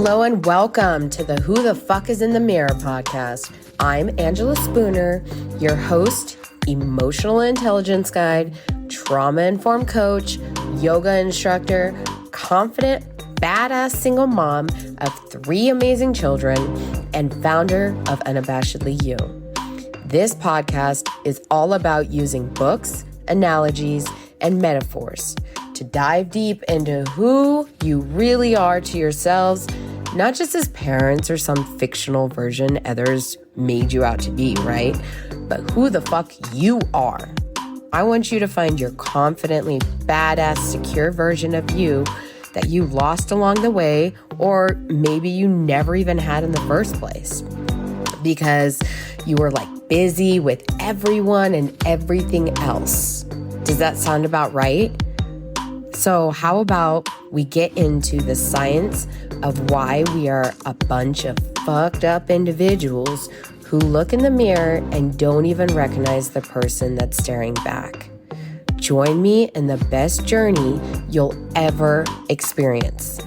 Hello and welcome to the Who the Fuck is in the Mirror podcast. I'm Angela Spooner, your host, emotional intelligence guide, trauma-informed coach, yoga instructor, confident, badass single mom of 3 amazing children, and founder of Unabashedly You. This podcast is all about using books, analogies, and metaphors to dive deep into who you really are to yourselves, not just as parents or some fictional version others made you out to be, right? But who the fuck you are. I want you to find your confidently badass, secure version of you that you lost along the way, or maybe you never even had in the first place because you were busy with everyone and everything else. Does that sound about right? So how about we get into the science of why we are a bunch of fucked up individuals who look in the mirror and don't even recognize the person that's staring back. Join me in the best journey you'll ever experience.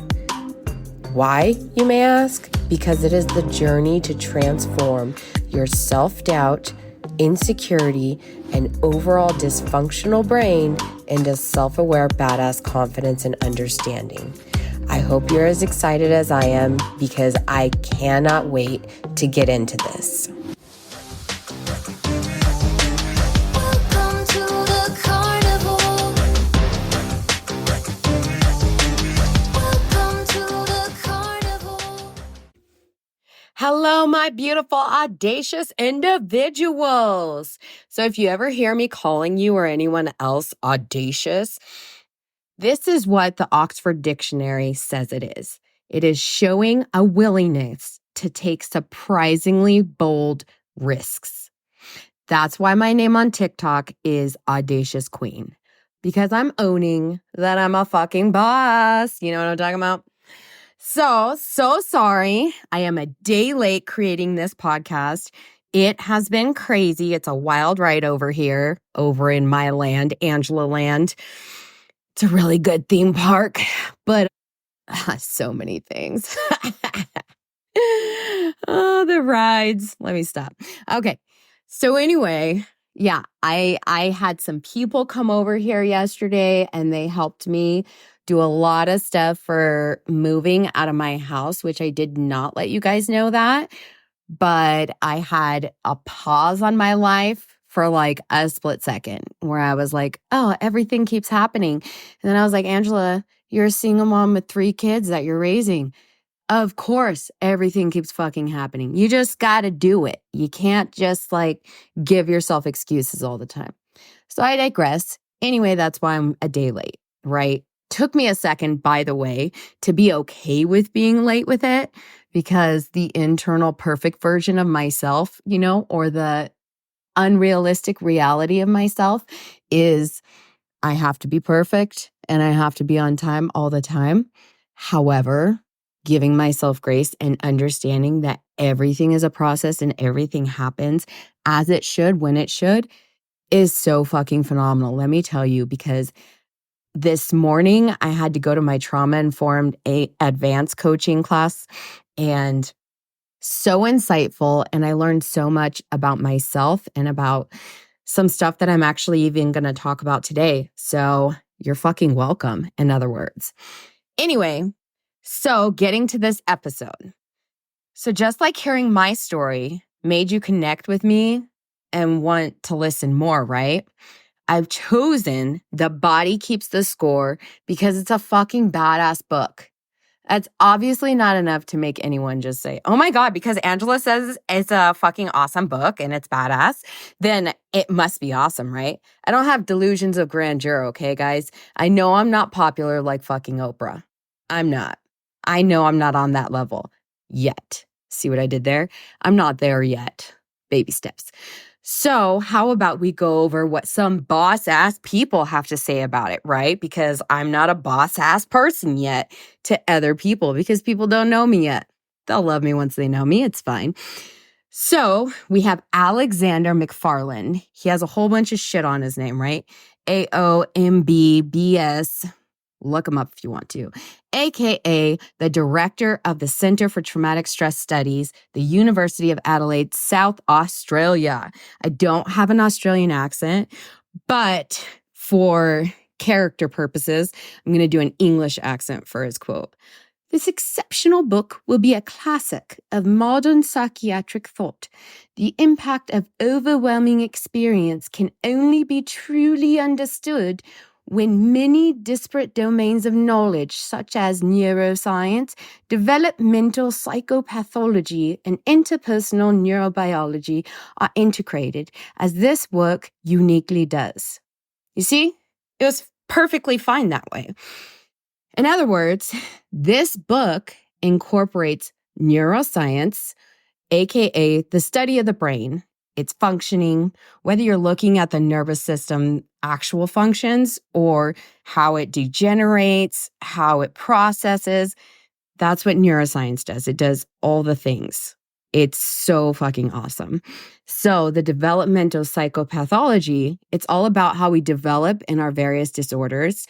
Why, you may ask? Because it is the journey to transform your self-doubt, insecurity, and overall dysfunctional brain into self-aware, badass confidence and understanding. I hope you're as excited as I am because I cannot wait to get into this. Welcome to the carnival. Welcome to the carnival. Hello, my beautiful, audacious individuals. So if you ever hear me calling you or anyone else audacious, this is what the Oxford Dictionary says it is. It is showing a willingness to take surprisingly bold risks. That's why my name on TikTok is Audacious Queen, because I'm owning that I'm a fucking boss. You know what I'm talking about? So sorry. I am a day late creating this podcast. It has been crazy. It's a wild ride over here, over in my land, Angela land. It's a really good theme park, but so many things. Oh, the rides. Let me stop. Okay. So anyway, yeah, I had some people come over here yesterday and they helped me do a lot of stuff for moving out of my house, which I did not let you guys know that. But I had a pause on my life for a split second where I was like, oh, everything keeps happening. And then I was like, Angela, you're a single mom with 3 kids that you're raising. Of course, everything keeps fucking happening. You just got to do it. You can't just give yourself excuses all the time. So I digress. Anyway, that's why I'm a day late, right? Took me a second, by the way, to be okay with being late with it, because the internal perfect version of myself, or the unrealistic reality of myself is I have to be perfect and I have to be on time all the time. However, giving myself grace and understanding that everything is a process and everything happens as it should, when it should, is so fucking phenomenal. Let me tell you, because this morning I had to go to my trauma-informed advanced coaching class, and so insightful. And I learned so much about myself and about some stuff that I'm actually even going to talk about today. So you're fucking welcome, in other words. Anyway, so getting to this episode. So just like hearing my story made you connect with me and want to listen more, right? I've chosen The Body Keeps the Score because it's a fucking badass book. That's obviously not enough to make anyone just say, oh my God, because Angela says it's a fucking awesome book and it's badass, then it must be awesome, right? I don't have delusions of grandeur, okay, guys? I know I'm not popular like fucking Oprah. I'm not. I know I'm not on that level yet. See what I did there? I'm not there yet. Baby steps. So how about we go over what some boss-ass people have to say about it, right? Because I'm not a boss-ass person yet to other people because people don't know me yet. They'll love me once they know me. It's fine. So we have Alexander McFarlane. He has a whole bunch of shit on his name, right? AOMBBS Look him up if you want to, aka the director of the Center for Traumatic Stress Studies, the University of Adelaide, South Australia. I don't have an Australian accent, but for character purposes, I'm going to do an English accent for his quote. This exceptional book will be a classic of modern psychiatric thought. The impact of overwhelming experience can only be truly understood when many disparate domains of knowledge, such as neuroscience, developmental psychopathology, and interpersonal neurobiology, are integrated, as this work uniquely does. You see, it was perfectly fine that way. In other words, this book incorporates neuroscience, aka the study of the brain, its functioning, whether you're looking at the nervous system actual functions or how it degenerates, how it processes. That's what neuroscience does. It does all the things. It's so fucking awesome. So the developmental psychopathology, it's all about how we develop in our various disorders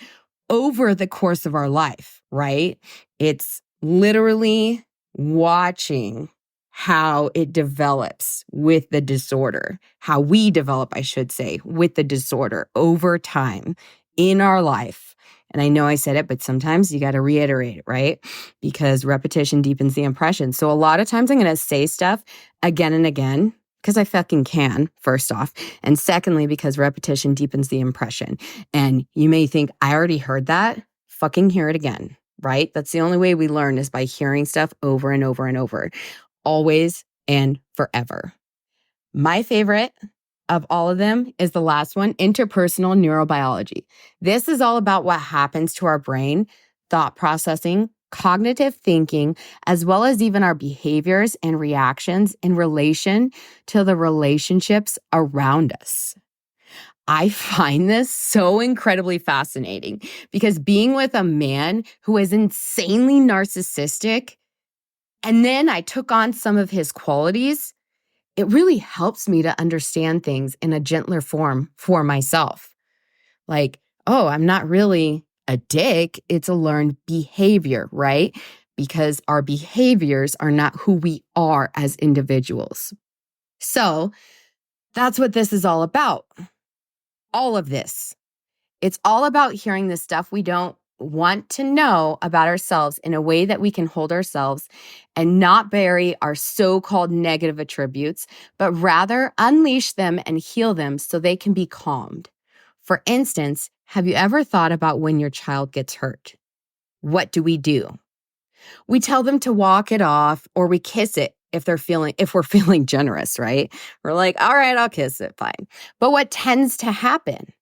over the course of our life, right? It's literally watching how it develops with the disorder, how we develop, I should say, with the disorder over time in our life. And I know I said it, but sometimes you got to reiterate it, right? Because repetition deepens the impression. So a lot of times I'm going to say stuff again and again because I fucking can, first off. And secondly, because repetition deepens the impression. And you may think, I already heard that. Fucking hear it again, right? That's the only way we learn is by hearing stuff over and over and over, always and forever. My favorite of all of them is the last one, interpersonal neurobiology. This is all about what happens to our brain, thought processing, cognitive thinking, as well as even our behaviors and reactions in relation to the relationships around us. I find this so incredibly fascinating because being with a man who is insanely narcissistic, and then I took on some of his qualities, it really helps me to understand things in a gentler form for myself. Like, oh, I'm not really a dick. It's a learned behavior, right? Because our behaviors are not who we are as individuals. So that's what this is all about. All of this. It's all about hearing the stuff we don't want to know about ourselves in a way that we can hold ourselves and not bury our so-called negative attributes, but rather unleash them and heal them so they can be calmed. For instance, have you ever thought about when your child gets hurt? What do? We tell them to walk it off or we kiss it if we're feeling generous, right? We're like, all right, I'll kiss it, fine. But what tends to happen?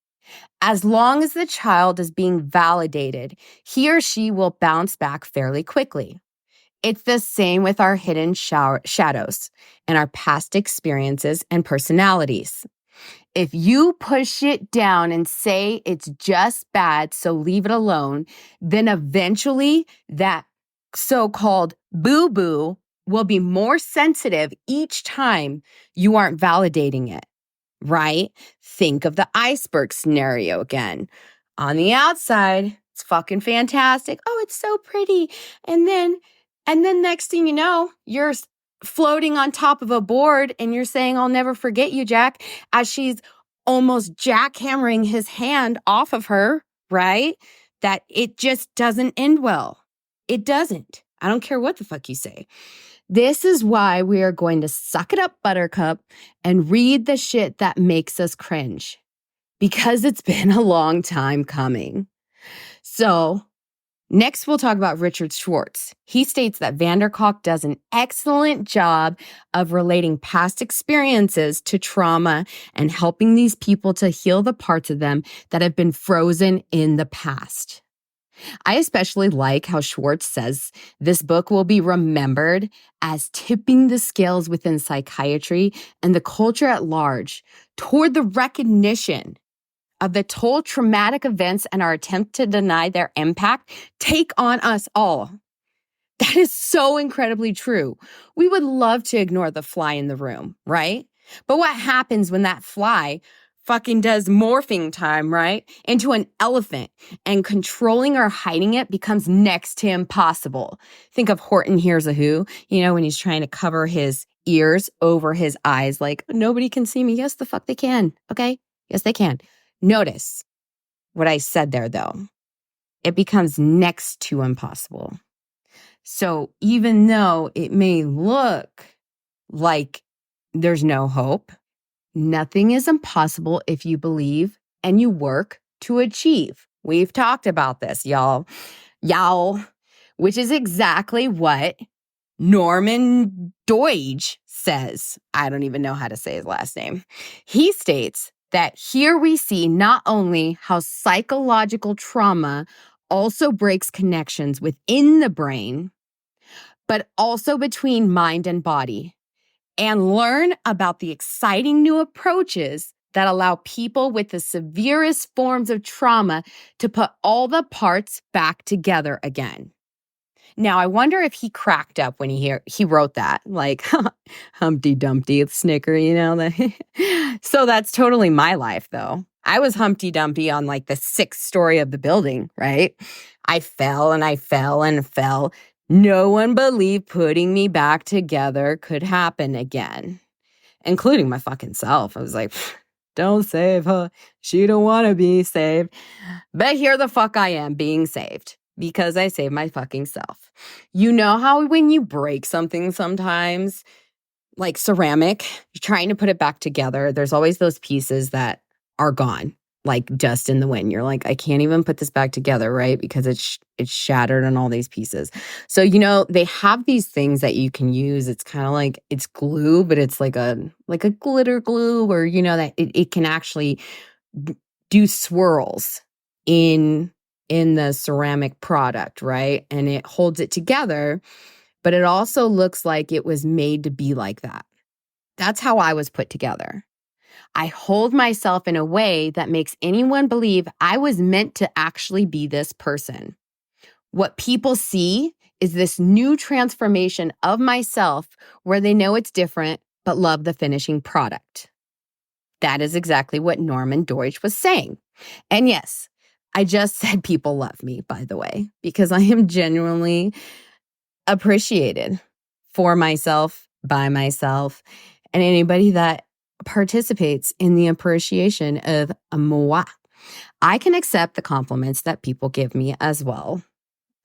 As long as the child is being validated, he or she will bounce back fairly quickly. It's the same with our hidden shadows and our past experiences and personalities. If you push it down and say it's just bad, so leave it alone, then eventually that so-called boo-boo will be more sensitive each time you aren't validating it. Right? Think of the iceberg scenario again. On the outside, it's fucking fantastic. Oh, it's so pretty. And then next thing you know, you're floating on top of a board and you're saying, I'll never forget you, Jack, as she's almost jackhammering his hand off of her, right? That it just doesn't end well. It doesn't. I don't care what the fuck you say. This is why we are going to suck it up, Buttercup, and read the shit that makes us cringe. Because it's been a long time coming. So, next we'll talk about Richard Schwartz. He states that van der Kolk does an excellent job of relating past experiences to trauma and helping these people to heal the parts of them that have been frozen in the past. I especially like how Schwartz says this book will be remembered as tipping the scales within psychiatry and the culture at large toward the recognition of the toll traumatic events and our attempt to deny their impact take on us all. That is so incredibly true. We would love to ignore the fly in the room, right? But what happens when that fly fucking does morphing time, right? Into an elephant, and controlling or hiding it becomes next to impossible. Think of Horton Hears a Who, when he's trying to cover his ears over his eyes, like, nobody can see me. Yes, the fuck they can. Okay? Yes, they can. Notice what I said there, though. It becomes next to impossible. So even though it may look like there's no hope, nothing is impossible if you believe and you work to achieve. We've talked about this, y'all, which is exactly what Norman Deutsch says. I don't even know how to say his last name. He states that here we see not only how psychological trauma also breaks connections within the brain, but also between mind and body, and learn about the exciting new approaches that allow people with the severest forms of trauma to put all the parts back together again. Now, I wonder if he cracked up when he wrote that, like, Humpty Dumpty, snicker, So that's totally my life, though. I was Humpty Dumpty on like the 6th story of the building, right? I fell and I fell and fell. No one believed putting me back together could happen again, including my fucking self. I was like, don't save her. She don't want to be saved. But here the fuck I am being saved because I saved my fucking self. You know how when you break something sometimes, like ceramic, you're trying to put it back together, there's always those pieces that are gone, like dust in the wind. You're like, I can't even put this back together, right? Because it's shattered on all these pieces. So, they have these things that you can use. It's kind of like, it's glue, but it's like a glitter glue, or, that it can actually do swirls in the ceramic product, right? And it holds it together, but it also looks like it was made to be like that. That's how I was put together. I hold myself in a way that makes anyone believe I was meant to actually be this person. What people see is this new transformation of myself where they know it's different, but love the finishing product. That is exactly what Norman Deutsch was saying. And yes, I just said people love me, by the way, because I am genuinely appreciated for myself, by myself, and anybody that participates in the appreciation of moi. I can accept the compliments that people give me as well.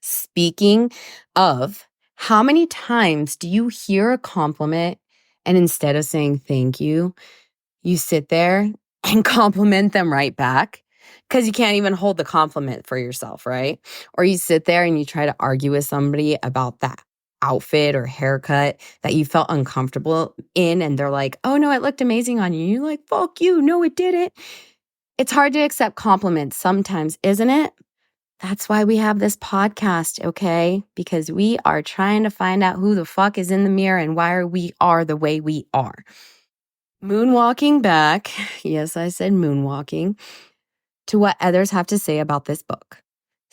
Speaking of, how many times do you hear a compliment and instead of saying thank you, you sit there and compliment them right back? Because you can't even hold the compliment for yourself, right? Or you sit there and you try to argue with somebody about that outfit or haircut that you felt uncomfortable in, and they're like, oh no, it looked amazing on you. You're like, fuck you, no, it didn't. It's hard to accept compliments sometimes, isn't it? That's why we have this podcast, okay? Because we are trying to find out who the fuck is in the mirror and why we are the way we are. Moonwalking back, yes, I said moonwalking, to what others have to say about this book.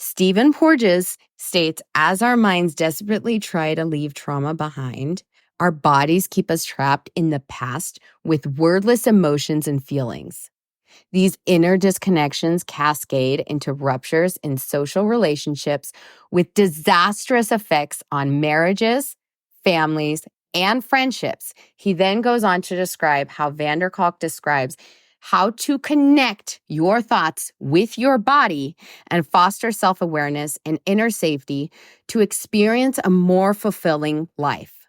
Stephen Porges states, as our minds desperately try to leave trauma behind, our bodies keep us trapped in the past with wordless emotions and feelings. These inner disconnections cascade into ruptures in social relationships with disastrous effects on marriages, families, and friendships. He then goes on to describe how van der Kolk describes how to connect your thoughts with your body and foster self-awareness and inner safety to experience a more fulfilling life.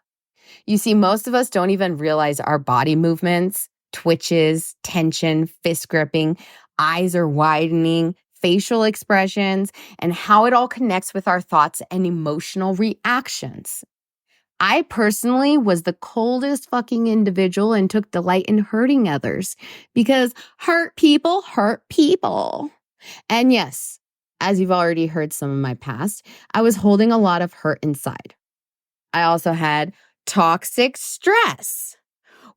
You see, most of us don't even realize our body movements, twitches, tension, fist gripping, eyes are widening, facial expressions, and how it all connects with our thoughts and emotional reactions. I personally was the coldest fucking individual and took delight in hurting others because hurt people hurt people. And yes, as you've already heard some of my past, I was holding a lot of hurt inside. I also had toxic stress,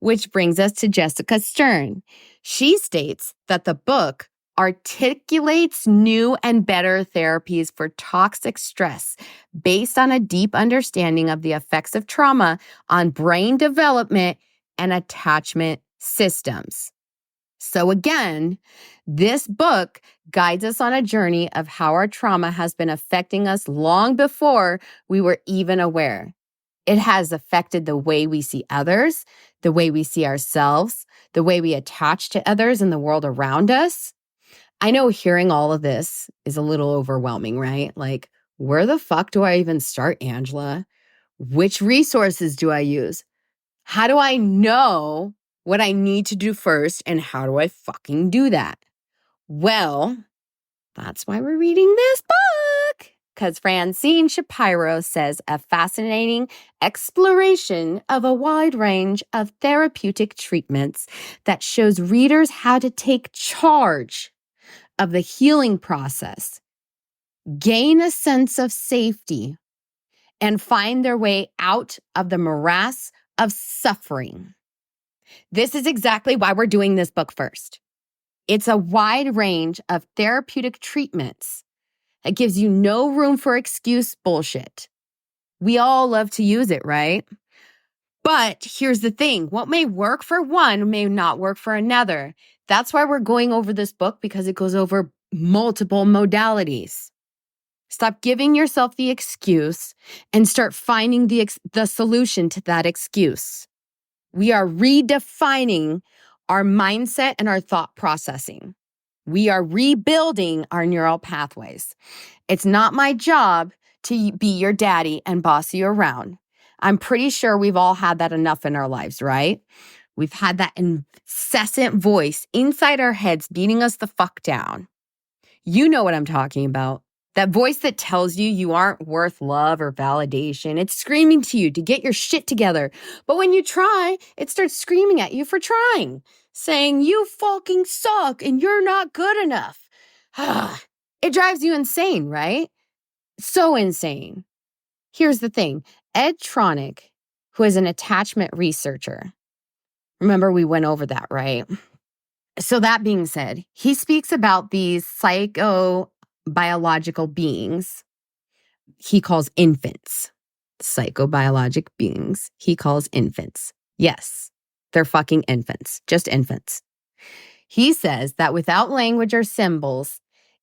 which brings us to Jessica Stern. She states that the book articulates new and better therapies for toxic stress based on a deep understanding of the effects of trauma on brain development and attachment systems. So again, this book guides us on a journey of how our trauma has been affecting us long before we were even aware. It has affected the way we see others, the way we see ourselves, the way we attach to others and the world around us. I know hearing all of this is a little overwhelming, right? Like, where the fuck do I even start, Angela? Which resources do I use? How do I know what I need to do first, and how do I fucking do that? Well, that's why we're reading this book. Because Francine Shapiro says a fascinating exploration of a wide range of therapeutic treatments that shows readers how to take charge of the healing process, gain a sense of safety, and find their way out of the morass of suffering. This is exactly why we're doing this book first. It's a wide range of therapeutic treatments that gives you no room for excuse bullshit. We all love to use it, right? But here's the thing. What may work for one may not work for another. That's why we're going over this book, because it goes over multiple modalities. Stop giving yourself the excuse and start finding the solution to that excuse. We are redefining our mindset and our thought processing. We are rebuilding our neural pathways. It's not my job to be your daddy and boss you around. I'm pretty sure we've all had that enough in our lives, right? We've had that incessant voice inside our heads beating us the fuck down. You know what I'm talking about. That voice that tells you you aren't worth love or validation. It's screaming to you to get your shit together. But when you try, it starts screaming at you for trying, saying you fucking suck and you're not good enough. It drives you insane, right? So insane. Here's the thing. Ed Tronick, who is an attachment researcher, remember we went over that, right? So that being said, he speaks about these psychobiological beings he calls infants. Psychobiologic beings he calls infants. Yes, they're fucking infants, just infants. He says that without language or symbols,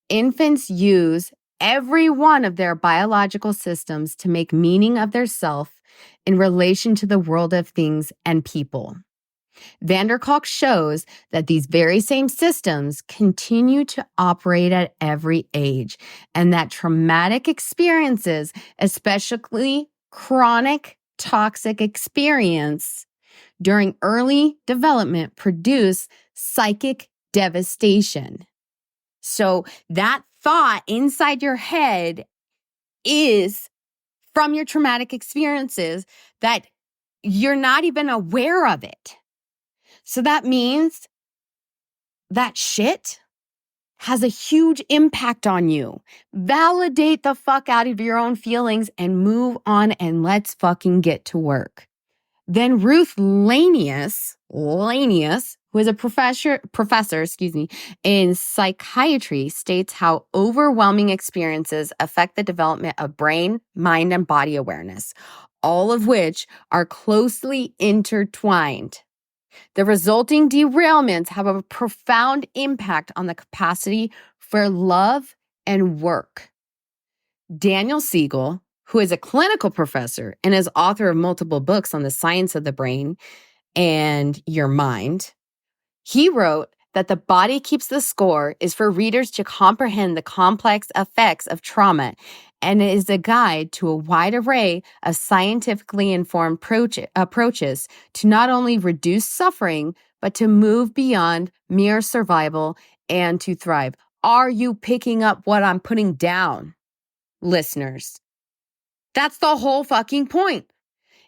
infants use every one of their biological systems to make meaning of their self in relation to the world of things and people. Vanderkolk shows that these very same systems continue to operate at every age, and that traumatic experiences, especially chronic toxic experience during early development, produce psychic devastation. So that thought inside your head is from your traumatic experiences that you're not even aware of it. So that means that shit has a huge impact on you. Validate the fuck out of your own feelings and move on, and let's fucking get to work. Then Ruth Lanius, who is a professor, in psychiatry, states how overwhelming experiences affect the development of brain, mind, and body awareness, all of which are closely intertwined. The resulting derailments have a profound impact on the capacity for love and work. Daniel Siegel, who is a clinical professor and is author of multiple books on the science of the brain and your mind, he wrote that the body keeps the score is for readers to comprehend the complex effects of trauma and is a guide to a wide array of scientifically informed approaches to not only reduce suffering, but to move beyond mere survival and to thrive. Are you picking up what I'm putting down, listeners? That's the whole fucking point.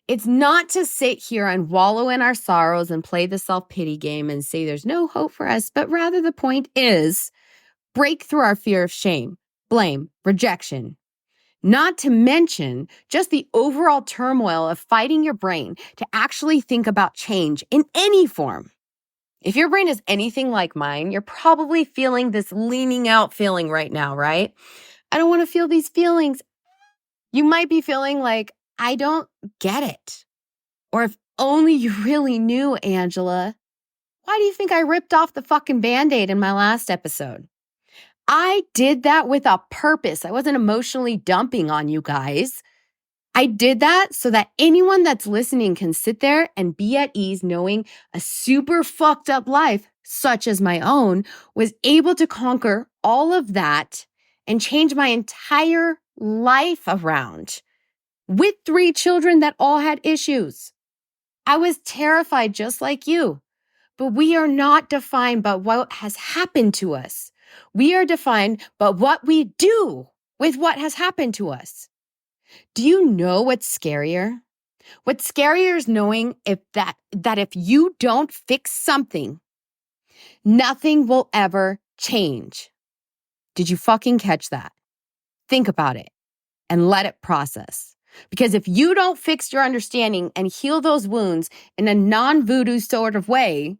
It's not to sit here and wallow in our sorrows and play the self-pity game and say there's no hope for us, but rather the point is break through our fear of shame, blame, rejection. Not to mention just the overall turmoil of fighting your brain to actually think about change in any form. If your brain is anything like mine, you're probably feeling this leaning out feeling right now, right? I don't want to feel these feelings. You might be feeling like, I don't get it. Or if only you really knew, Angela. Why do you think I ripped off the fucking Band-Aid in my last episode? I did that with a purpose. I wasn't emotionally dumping on you guys. I did that so that anyone that's listening can sit there and be at ease knowing a super fucked up life, such as my own, was able to conquer all of that and change my entire life around with 3 children that all had issues. I was terrified just like you, but we are not defined by what has happened to us. We are defined by what we do with what has happened to us. Do you know what's scarier? What's scarier is knowing that if you don't fix something, nothing will ever change. Did you fucking catch that? Think about it and let it process. Because if you don't fix your understanding and heal those wounds in a non-voodoo sort of way,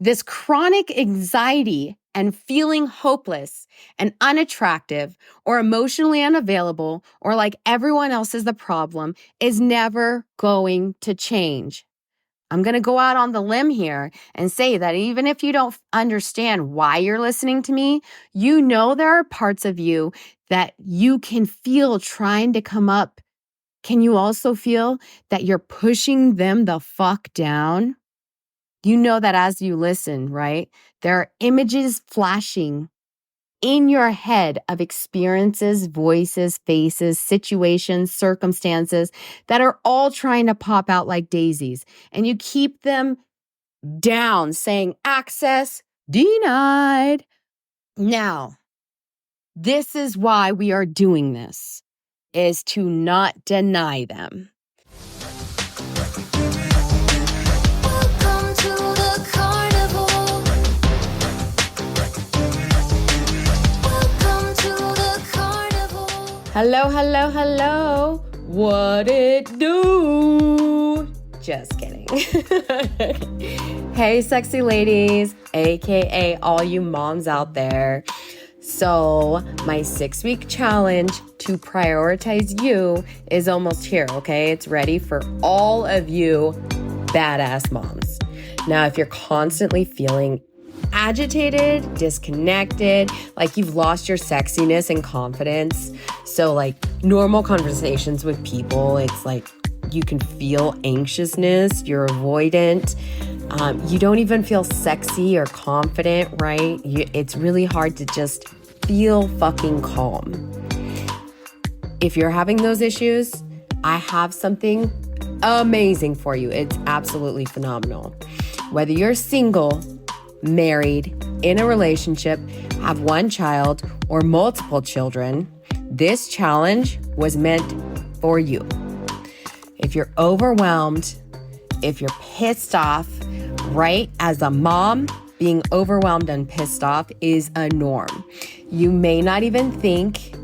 this chronic anxiety and feeling hopeless and unattractive or emotionally unavailable or like everyone else is the problem is never going to change. I'm going to go out on the limb here and say that even if you don't understand why you're listening to me, you know there are parts of you that you can feel trying to come up. Can you also feel that you're pushing them the fuck down? You know that as you listen, right? There are images flashing in your head of experiences, voices, faces, situations, circumstances that are all trying to pop out like daisies. And you keep them down saying access denied. Now, this is why we are doing this, is to not deny them. Welcome to the carnival. Welcome to the carnival. Hello, hello, hello. What it do? Just kidding. Hey, sexy ladies, aka all you moms out there. So my 6-week challenge to prioritize you is almost here, okay? It's ready for all of you badass moms. Now, if you're constantly feeling agitated, disconnected, like you've lost your sexiness and confidence, so like normal conversations with people, it's like you can feel anxiousness, you're avoidant, you don't even feel sexy or confident, right? It's really hard to just feel fucking calm. If you're having those issues, I have something amazing for you. It's absolutely phenomenal. Whether you're single, married, in a relationship, have 1 child, or multiple children, this challenge was meant for you. If you're overwhelmed, if you're pissed off, right? As a mom, being overwhelmed and pissed off is a norm. You may not even think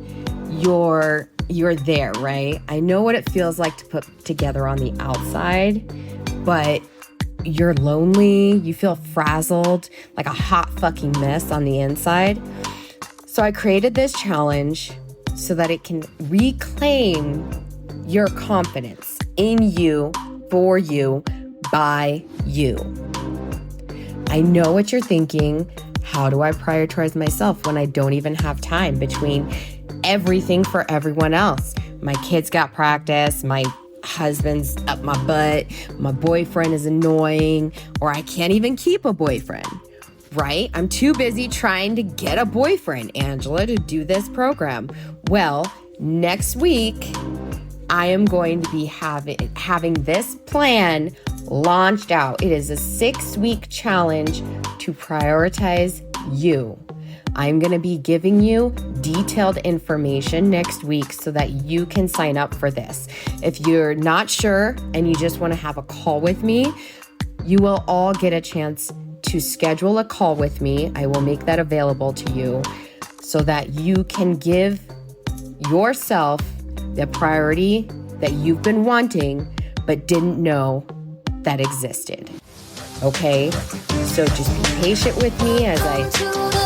you're there, right? I know what it feels like to put together on the outside, but you're lonely, you feel frazzled, like a hot fucking mess on the inside. So I created this challenge so that it can reclaim your confidence in you, for you, by you. I know what you're thinking. How do I prioritize myself when I don't even have time between everything for everyone else? My kids got practice, my husband's up my butt, my boyfriend is annoying, or I can't even keep a boyfriend, right? I'm too busy trying to get a boyfriend, Angela, to do this program. Well, next week, I am going to be having this plan launched out. It is a 6-week challenge to prioritize you. I'm going to be giving you detailed information next week so that you can sign up for this. If you're not sure and you just want to have a call with me, you will all get a chance to schedule a call with me. I will make that available to you so that you can give yourself the priority that you've been wanting but didn't know that existed. Okay? So just be patient with me as I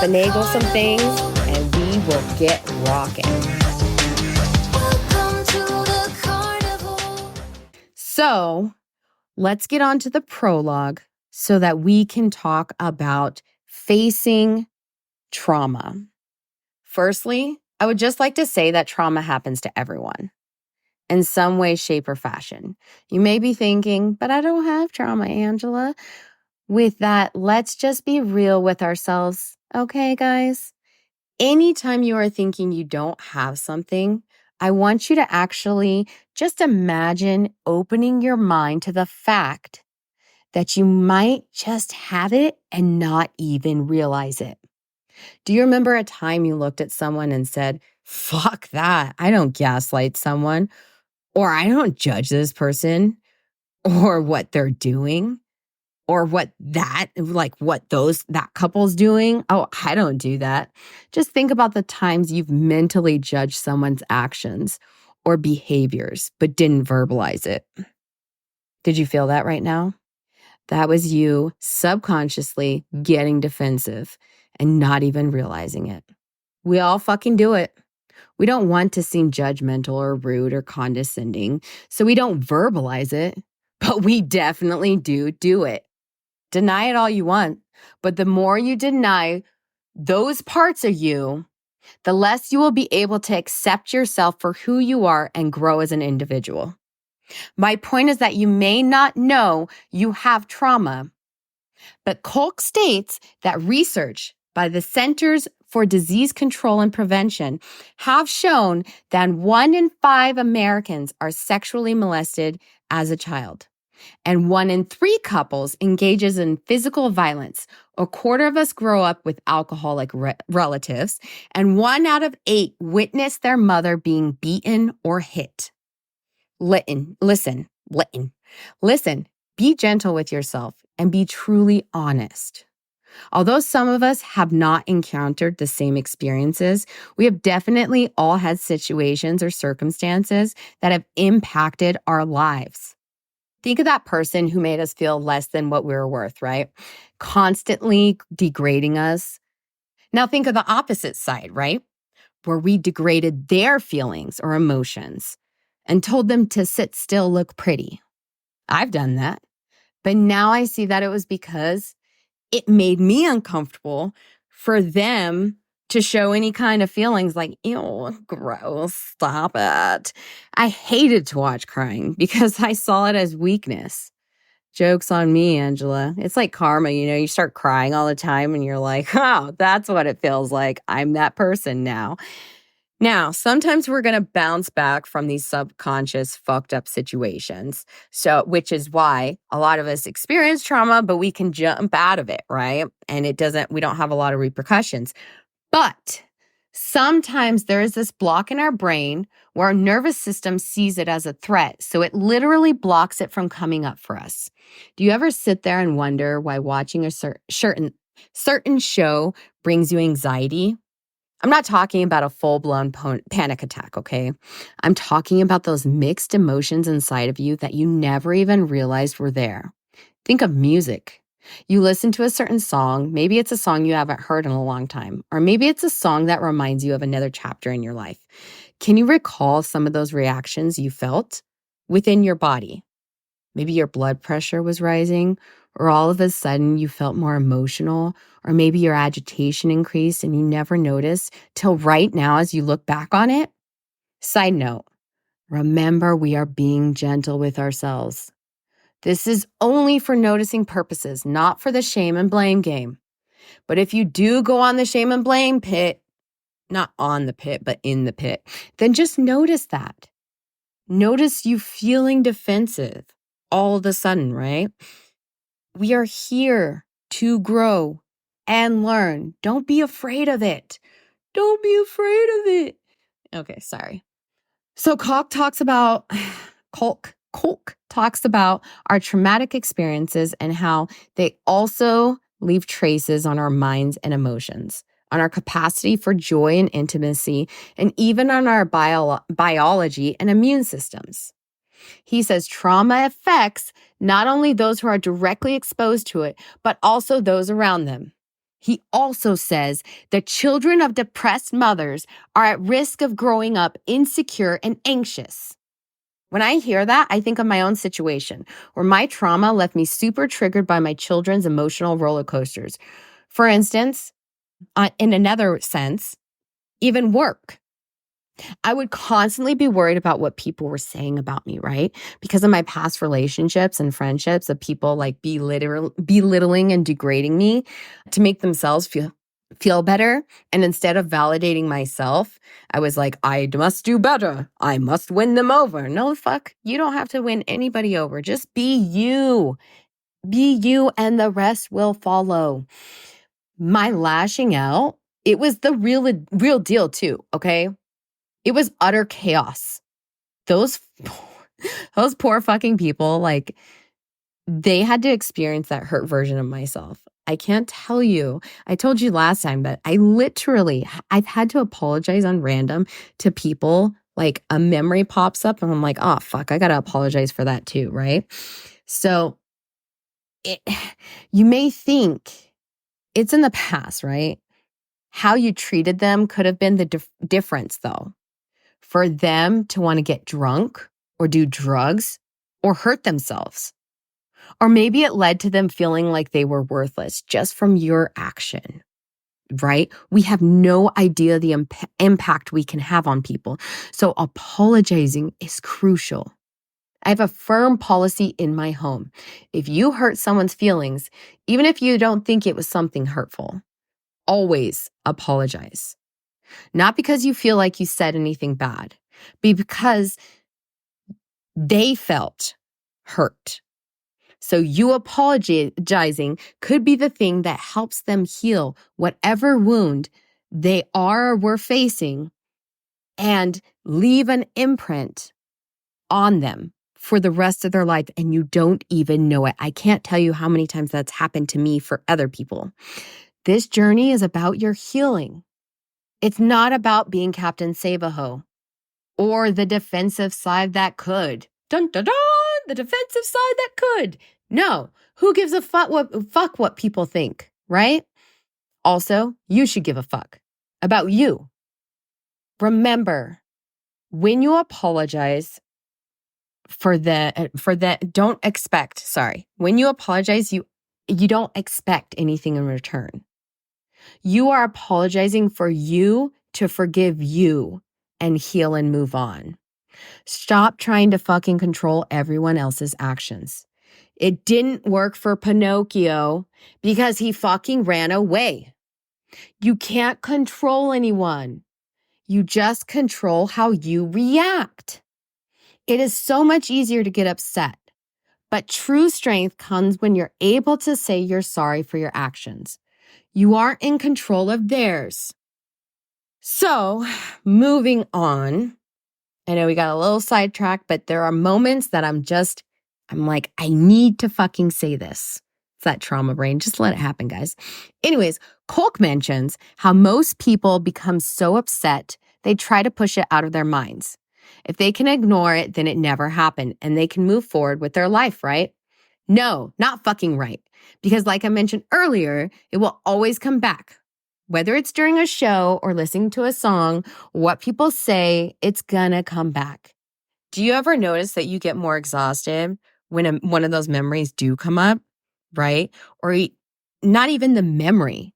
finagle some things and we will get rocking. Welcome to the carnival. So let's get on to the prologue so that we can talk about facing trauma. Firstly, I would just like to say that trauma happens to everyone in some way, shape, or fashion. You may be thinking, but I don't have trauma, Angela. With that, let's just be real with ourselves. Okay, guys? Anytime you are thinking you don't have something, I want you to actually just imagine opening your mind to the fact that you might just have it and not even realize it. Do you remember a time you looked at someone and said, fuck that, I don't gaslight someone, or I don't judge this person, or what they're doing, or that couple's doing? Oh, I don't do that. Just think about the times you've mentally judged someone's actions or behaviors, but didn't verbalize it. Did you feel that right now? That was you subconsciously getting defensive and not even realizing it. We all fucking do it. We don't want to seem judgmental or rude or condescending, so we don't verbalize it, but we definitely do it. Deny it all you want, but the more you deny those parts of you, the less you will be able to accept yourself for who you are and grow as an individual. My point is that you may not know you have trauma, but Kolk states that research by the Centers for Disease Control and Prevention have shown that 1 in 5 Americans are sexually molested as a child. And 1 in 3 couples engages in physical violence. A quarter of us grow up with alcoholic relatives, and 1 out of 8 witness their mother being beaten or hit. Listen, be gentle with yourself and be truly honest. Although some of us have not encountered the same experiences, we have definitely all had situations or circumstances that have impacted our lives. Think of that person who made us feel less than what we were worth, right? Constantly degrading us. Now think of the opposite side, right? Where we degraded their feelings or emotions and told them to sit still, look pretty. I've done that. But now I see that it was because it made me uncomfortable for them to show any kind of feelings like, ew, gross, stop it. I hated to watch crying because I saw it as weakness. Joke's on me, Angela. It's like karma, you start crying all the time and you're like, oh, that's what it feels like. I'm that person now. Now, sometimes we're going to bounce back from these subconscious fucked up situations. Which is why a lot of us experience trauma, but we can jump out of it, right? And we don't have a lot of repercussions. But sometimes there is this block in our brain where our nervous system sees it as a threat. So it literally blocks it from coming up for us. Do you ever sit there and wonder why watching a certain show brings you anxiety? I'm not talking about a full-blown panic attack, okay? I'm talking about those mixed emotions inside of you that you never even realized were there. Think of music. You listen to a certain song. Maybe it's a song you haven't heard in a long time, or maybe it's a song that reminds you of another chapter in your life. Can you recall some of those reactions you felt within your body? Maybe your blood pressure was rising, or all of a sudden you felt more emotional, or maybe your agitation increased and you never noticed till right now as you look back on it. Side note, remember we are being gentle with ourselves. This is only for noticing purposes, not for the shame and blame game. But if you do go on the shame and blame pit, not on the pit, but in the pit, then just notice that. Notice you feeling defensive all of a sudden, right? We are here to grow and learn. Don't be afraid of it. Don't be afraid of it. Okay, sorry. So Kolk talks about our traumatic experiences and how they also leave traces on our minds and emotions, on our capacity for joy and intimacy, and even on our biology and immune systems. He says trauma affects not only those who are directly exposed to it, but also those around them. He also says that children of depressed mothers are at risk of growing up insecure and anxious. When I hear that, I think of my own situation where my trauma left me super triggered by my children's emotional roller coasters. For instance, in another sense, even work. I would constantly be worried about what people were saying about me, right? Because of my past relationships and friendships of people like belittling and degrading me to make themselves feel better. And instead of validating myself, I was like, I must do better. I must win them over. No, fuck. You don't have to win anybody over. Just be you. Be you and the rest will follow. My lashing out, it was the real deal too, okay? It was utter chaos. Those poor fucking people, like, they had to experience that hurt version of myself. I can't tell you. I told you last time, but I've had to apologize on random to people. Like a memory pops up and I'm like, oh, fuck, I got to apologize for that too, right? So you may think it's in the past, right? How you treated them could have been the difference, though. For them to want to get drunk or do drugs or hurt themselves. Or maybe it led to them feeling like they were worthless just from your action, right? We have no idea the impact we can have on people. So apologizing is crucial. I have a firm policy in my home. If you hurt someone's feelings, even if you don't think it was something hurtful, always apologize. Not because you feel like you said anything bad, but because they felt hurt. So you apologizing could be the thing that helps them heal whatever wound they are or were facing and leave an imprint on them for the rest of their life, and you don't even know it. I can't tell you how many times that's happened to me for other people. This journey is about your healing. It's not about being Captain Save-A-Ho or the defensive side that could. Dun, dun, dun, the defensive side that could. No, who gives a fuck what people think, right? Also, you should give a fuck about you. Remember, when you apologize when you apologize, you don't expect anything in return. You are apologizing for you to forgive you and heal and move on. Stop trying to fucking control everyone else's actions. It didn't work for Pinocchio because he fucking ran away. You can't control anyone. You just control how you react. It is so much easier to get upset, but true strength comes when you're able to say you're sorry for your actions. You aren't in control of theirs. So, moving on. I know we got a little sidetracked, but there are moments that I'm like, I need to fucking say this. It's that trauma brain. Just let it happen, guys. Anyways, Kolk mentions how most people become so upset, they try to push it out of their minds. If they can ignore it, then it never happened and they can move forward with their life, right? No, not fucking right. Because like I mentioned earlier, it will always come back. Whether it's during a show or listening to a song, what people say, it's gonna come back. Do you ever notice that you get more exhausted when one of those memories do come up, right? Or not even the memory,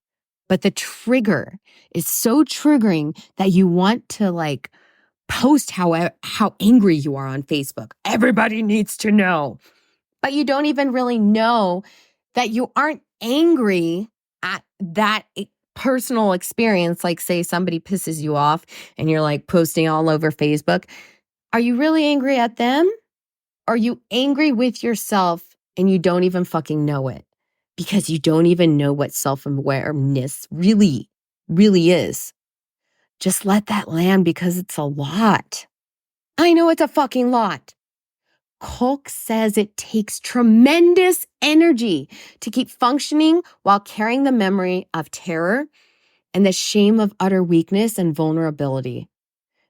but the trigger is so triggering that you want to like post how angry you are on Facebook. Everybody needs to know. But you don't even really know that you aren't angry at that personal experience. Like say somebody pisses you off and you're like posting all over Facebook. Are you really angry at them? Are you angry with yourself and you don't even fucking know it? Because you don't even know what self-awareness really is. Just let that land because it's a lot. I know it's a fucking lot. Kolk says it takes tremendous energy to keep functioning while carrying the memory of terror and the shame of utter weakness and vulnerability.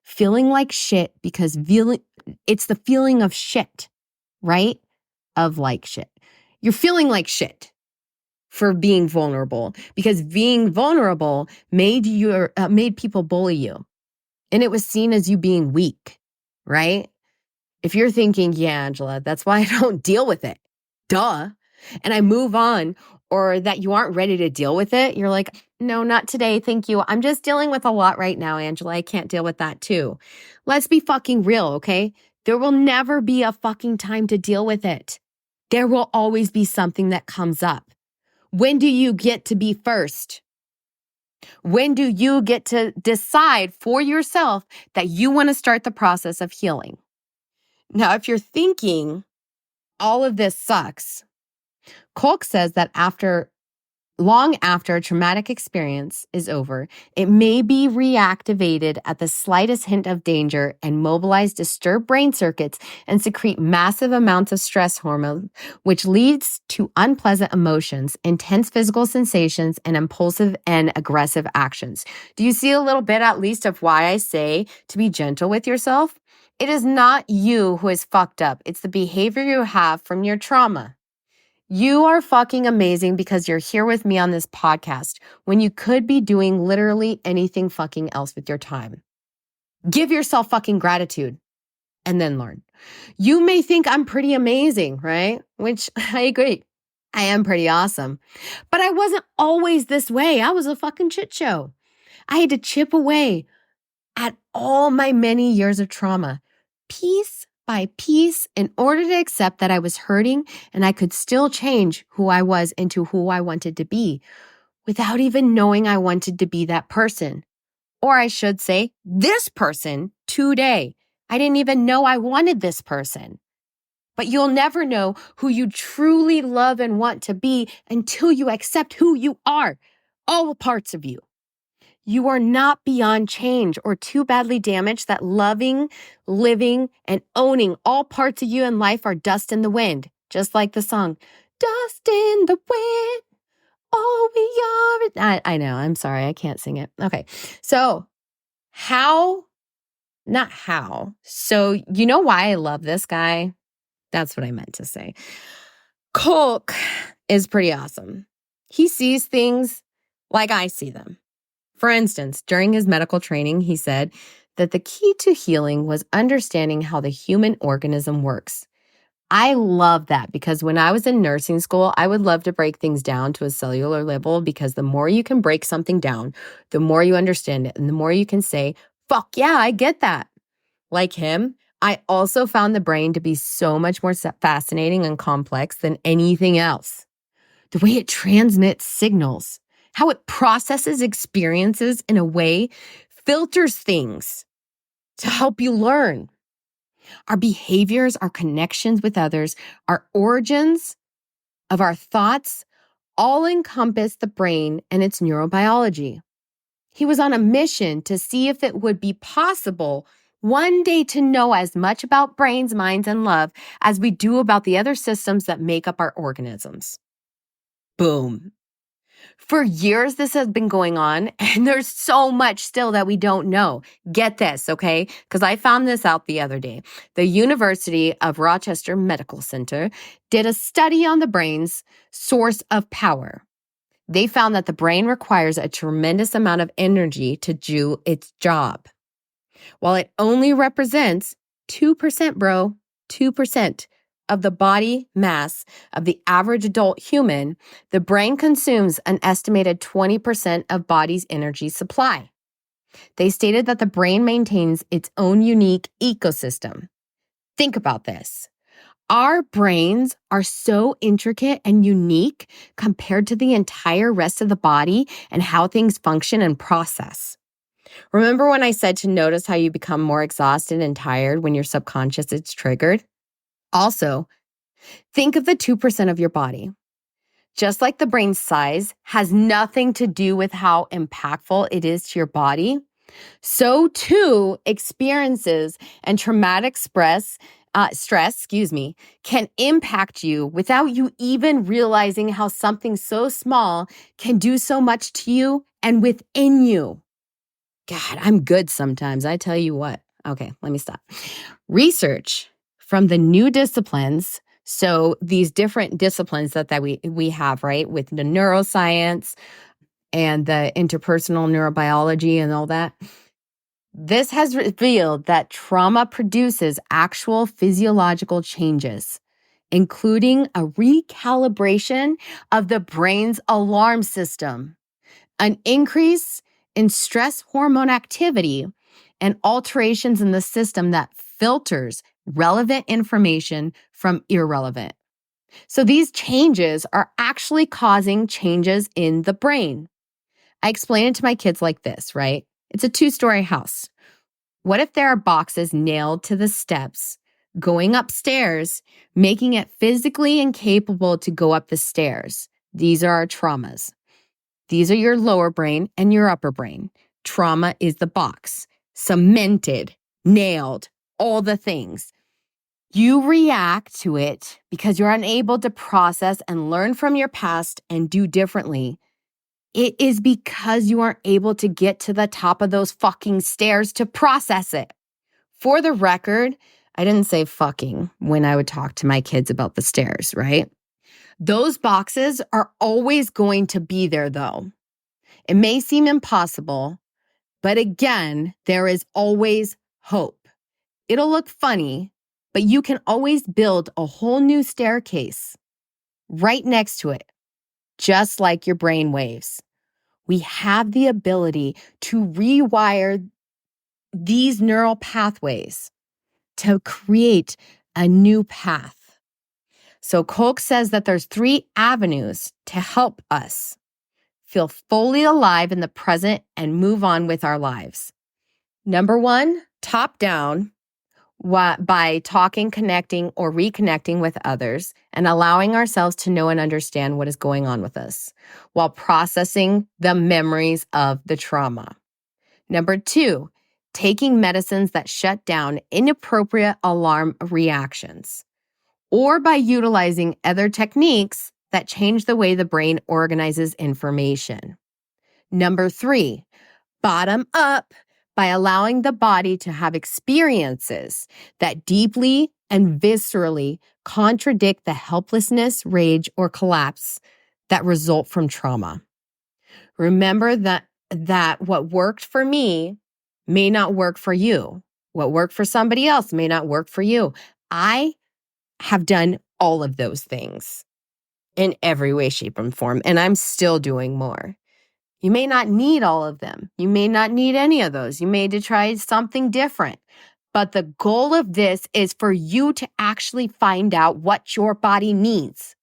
Feeling like shit because it's the feeling of shit, right? Of like shit. You're feeling like shit for being vulnerable because being vulnerable made people bully you. And it was seen as you being weak, right? If you're thinking, yeah, Angela, that's why I don't deal with it. Duh. And I move on, or that you aren't ready to deal with it, you're like, no, not today. Thank you. I'm just dealing with a lot right now, Angela. I can't deal with that too. Let's be fucking real, okay? There will never be a fucking time to deal with it. There will always be something that comes up. When do you get to be first? When do you get to decide for yourself that you want to start the process of healing? Now, if you're thinking all of this sucks, Kolk says that long after a traumatic experience is over, it may be reactivated at the slightest hint of danger and mobilize disturbed brain circuits and secrete massive amounts of stress hormone, which leads to unpleasant emotions, intense physical sensations, and impulsive and aggressive actions. Do you see a little bit, at least, of why I say to be gentle with yourself? It is not you who is fucked up. It's the behavior you have from your trauma. You are fucking amazing because you're here with me on this podcast when you could be doing literally anything fucking else with your time. Give yourself fucking gratitude and then learn. You may think I'm pretty amazing, right? Which I agree. I am pretty awesome. But I wasn't always this way. I was a fucking shit show. I had to chip away at all my many years of trauma, piece by piece, in order to accept that I was hurting and I could still change who I was into who I wanted to be without even knowing I wanted to be that person. Or I should say, this person today. I didn't even know I wanted this person. But you'll never know who you truly love and want to be until you accept who you are, all parts of you. You are not beyond change or too badly damaged that loving, living, and owning all parts of you in life are dust in the wind. Just like the song, dust in the wind, all we are. I know, I'm sorry, I can't sing it. Okay, so not how. So you know why I love this guy? That's what I meant to say. Kolk is pretty awesome. He sees things like I see them. For instance, during his medical training, he said that the key to healing was understanding how the human organism works. I love that because when I was in nursing school, I would love to break things down to a cellular level because the more you can break something down, the more you understand it and the more you can say, fuck yeah, I get that. Like him, I also found the brain to be so much more fascinating and complex than anything else. The way it transmits signals, how it processes experiences in a way, filters things to help you learn. Our behaviors, our connections with others, our origins of our thoughts all encompass the brain and its neurobiology. He was on a mission to see if it would be possible one day to know as much about brains, minds, and love as we do about the other systems that make up our organisms. Boom. For years, this has been going on, and there's so much still that we don't know. Get this, okay? Because I found this out the other day. The University of Rochester Medical Center did a study on the brain's source of power. They found that the brain requires a tremendous amount of energy to do its job. While it only represents 2%, bro, 2% of the body mass of the average adult human, the brain consumes an estimated 20% of body's energy supply. They stated that the brain maintains its own unique ecosystem. Think about this. Our brains are so intricate and unique compared to the entire rest of the body and how things function and process. Remember when I said to notice how you become more exhausted and tired when your subconscious is triggered? Also, think of the 2% of your body. Just like the brain's size has nothing to do with how impactful it is to your body, so too experiences and traumatic stress, can impact you without you even realizing how something so small can do so much to you and within you. God, I'm good sometimes. I tell you what. Okay, let me stop. Research from the new disciplines. So these different disciplines that we have, right? With the neuroscience and the interpersonal neurobiology and all that. This has revealed that trauma produces actual physiological changes, including a recalibration of the brain's alarm system, an increase in stress hormone activity, and alterations in the system that filters relevant information from irrelevant. So these changes are actually causing changes in the brain. I explain it to my kids like this, right? It's a 2-story house. What if there are boxes nailed to the steps going upstairs, making it physically incapable to go up the stairs? These are our traumas. These are your lower brain and your upper brain. Trauma is the box, cemented, nailed, all the things. You react to it because you're unable to process and learn from your past and do differently. It is because you aren't able to get to the top of those fucking stairs to process it. For the record, I didn't say fucking when I would talk to my kids about the stairs, right? Those boxes are always going to be there, though. It may seem impossible, but again, there is always hope. It'll look funny, but you can always build a whole new staircase right next to it, just like your brain waves. We have the ability to rewire these neural pathways to create a new path. So Koch says that there's 3 avenues to help us feel fully alive in the present and move on with our lives. Number 1, top down, by talking, connecting, or reconnecting with others and allowing ourselves to know and understand what is going on with us while processing the memories of the trauma. Number 2, taking medicines that shut down inappropriate alarm reactions, or by utilizing other techniques that change the way the brain organizes information. Number 3, bottom up, by allowing the body to have experiences that deeply and viscerally contradict the helplessness, rage, or collapse that result from trauma. Remember that what worked for me may not work for you. What worked for somebody else may not work for you. I have done all of those things in every way, shape, and form, and I'm still doing more. You may not need all of them. You may not need any of those. You may need to try something different. But the goal of this is for you to actually find out what your body needs.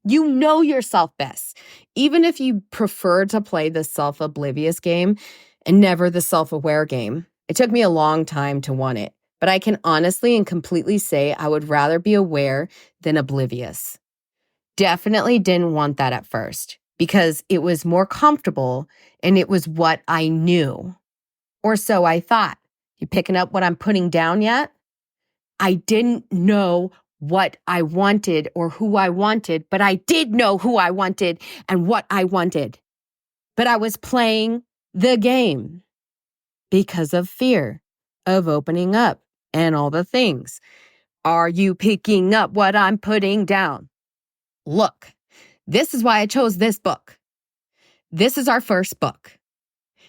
You know yourself best. Even if you prefer to play the self-oblivious game and never the self-aware game. It took me a long time to want it. But I can honestly and completely say I would rather be aware than oblivious. Definitely didn't want that at first because it was more comfortable and it was what I knew. Or so I thought. You picking up what I'm putting down yet? I didn't know what I wanted or who I wanted, but I did know who I wanted and what I wanted. But I was playing the game because of fear of opening up and all the things. Are you picking up what I'm putting down? Look, this is why I chose this book. This is our first book.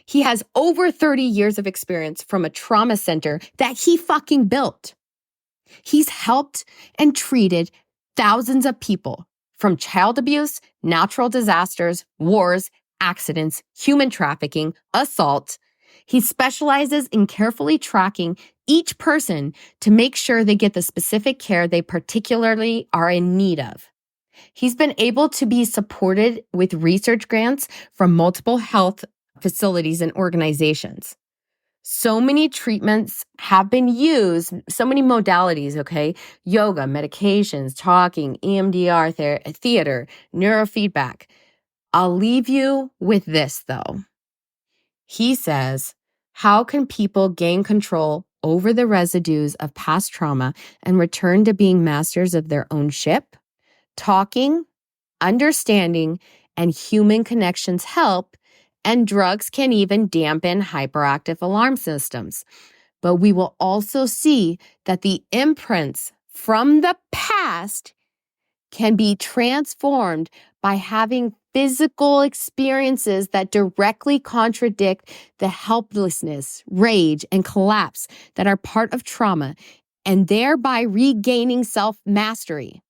He has over 30 years of experience from a trauma center that he fucking built. He's helped and treated thousands of people from child abuse, natural disasters, wars, accidents, human trafficking, assault. He specializes in carefully tracking each person to make sure they get the specific care they particularly are in need of. He's been able to be supported with research grants from multiple health facilities and organizations. So many treatments have been used, so many modalities, okay? Yoga, medications, talking, EMDR, theater, neurofeedback. I'll leave you with this, though. He says, how can people gain control over the residues of past trauma and return to being masters of their own ship? Talking, understanding, and human connections help, and drugs can even dampen hyperactive alarm systems. But we will also see that the imprints from the past can be transformed by having physical experiences that directly contradict the helplessness, rage, and collapse that are part of trauma, and thereby regaining self-mastery.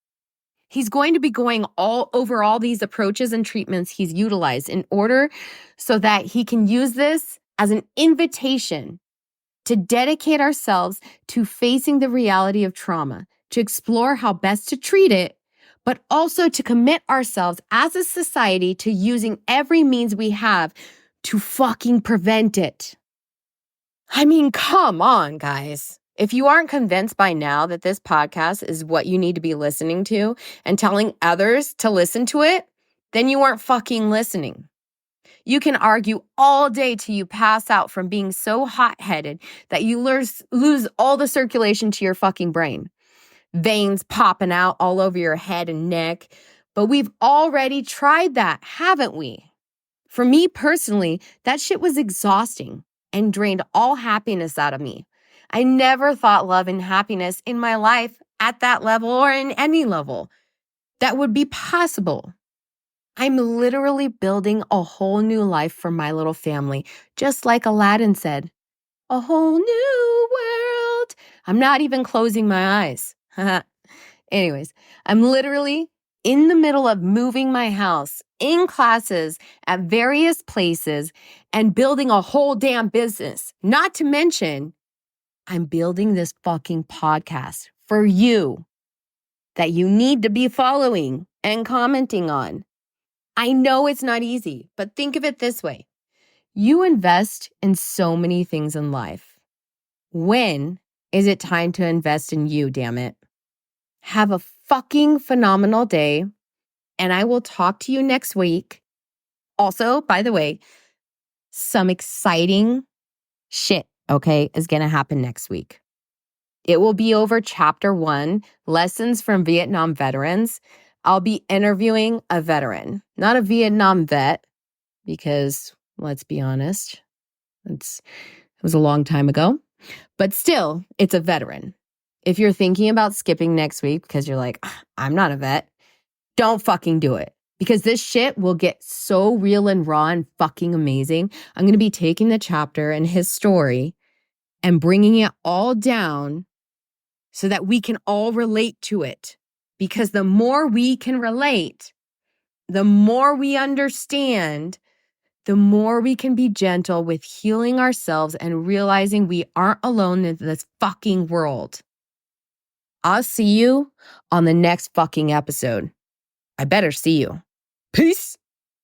He's going to be going all over all these approaches and treatments he's utilized in order so that he can use this as an invitation to dedicate ourselves to facing the reality of trauma, to explore how best to treat it, but also to commit ourselves as a society to using every means we have to fucking prevent it. I mean, come on, guys. If you aren't convinced by now that this podcast is what you need to be listening to and telling others to listen to it, then you aren't fucking listening. You can argue all day till you pass out from being so hot-headed that you lose all the circulation to your fucking brain. Veins popping out all over your head and neck. But we've already tried that, haven't we? For me personally, that shit was exhausting and drained all happiness out of me. I never thought love and happiness in my life at that level or in any level that would be possible. I'm literally building a whole new life for my little family, just like Aladdin said. A whole new world. I'm not even closing my eyes. Anyways, I'm literally in the middle of moving my house, in classes, at various places, and building a whole damn business. Not to mention, I'm building this fucking podcast for you that you need to be following and commenting on. I know it's not easy, but think of it this way. You invest in so many things in life. When is it time to invest in you, damn it? Have a fucking phenomenal day, and I will talk to you next week. Also, by the way, some exciting shit, okay, is going to happen next week. It will be over Chapter 1, Lessons from Vietnam Veterans. I'll be interviewing a veteran, not a Vietnam vet, because let's be honest, it was a long time ago, but still, it's a veteran. If you're thinking about skipping next week because you're like, I'm not a vet, don't fucking do it. Because this shit will get so real and raw and fucking amazing. I'm going to be taking the chapter and his story and bringing it all down so that we can all relate to it. Because the more we can relate, the more we understand, the more we can be gentle with healing ourselves and realizing we aren't alone in this fucking world. I'll see you on the next fucking episode. I better see you. Peace.